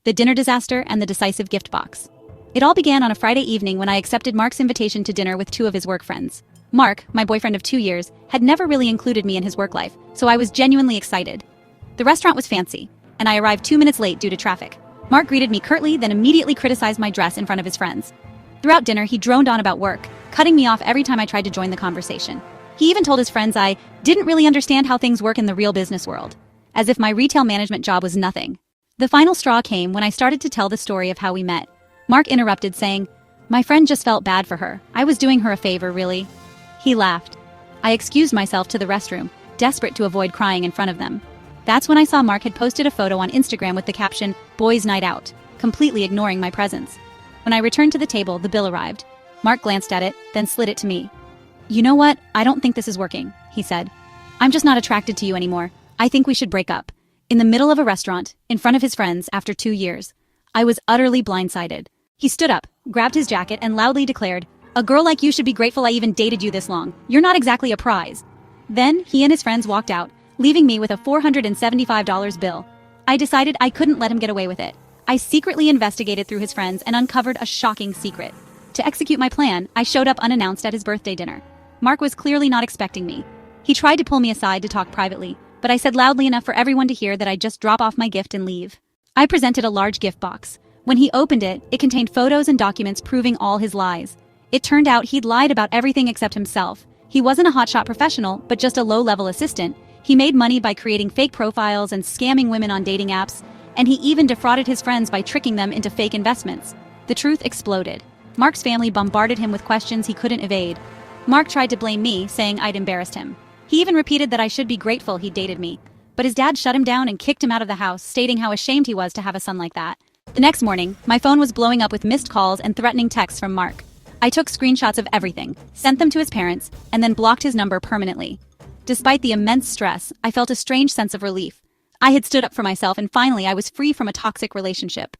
the dinner disaster, and the decisive gift box. It all began on a Friday evening when I accepted Mark's invitation to dinner with two of his work friends. Mark, my boyfriend of 2 years, had never really included me in his work life, so I was genuinely excited. The restaurant was fancy, and I arrived 2 minutes late due to traffic. Mark greeted me curtly, then immediately criticized my dress in front of his friends. Throughout dinner, he droned on about work, cutting me off every time I tried to join the conversation. He even told his friends I didn't really understand how things work in the real business world, as if my retail management job was nothing. The final straw came when I started to tell the story of how we met. Mark interrupted, saying, "My friend just felt bad for her. I was doing her a favor, really." He laughed. I excused myself to the restroom, desperate to avoid crying in front of them. That's when I saw Mark had posted a photo on Instagram with the caption, "Boys' Night Out," completely ignoring my presence. When I returned to the table, the bill arrived. Mark glanced at it, then slid it to me. "You know what? I don't think this is working," he said. "I'm just not attracted to you anymore. I think we should break up." In the middle of a restaurant, in front of his friends, after 2 years. I was utterly blindsided. He stood up, grabbed his jacket, and loudly declared, "A girl like you should be grateful I even dated you this long. You're not exactly a prize." Then, he and his friends walked out, leaving me with a $475 bill. I decided I couldn't let him get away with it. I secretly investigated through his friends and uncovered a shocking secret. To execute my plan, I showed up unannounced at his birthday dinner. Mark was clearly not expecting me. He tried to pull me aside to talk privately, but I said loudly enough for everyone to hear that I'd just drop off my gift and leave. I presented a large gift box. When he opened it, it contained photos and documents proving all his lies. It turned out he'd lied about everything except himself. He wasn't a hotshot professional, but just a low-level assistant. He made money by creating fake profiles and scamming women on dating apps, and he even defrauded his friends by tricking them into fake investments. The truth exploded. Mark's family bombarded him with questions he couldn't evade. Mark tried to blame me, saying I'd embarrassed him. He even repeated that I should be grateful he dated me. But his dad shut him down and kicked him out of the house, stating how ashamed he was to have a son like that. The next morning, my phone was blowing up with missed calls and threatening texts from Mark. I took screenshots of everything, sent them to his parents, and then blocked his number permanently. Despite the immense stress, I felt a strange sense of relief. I had stood up for myself, and finally I was free from a toxic relationship.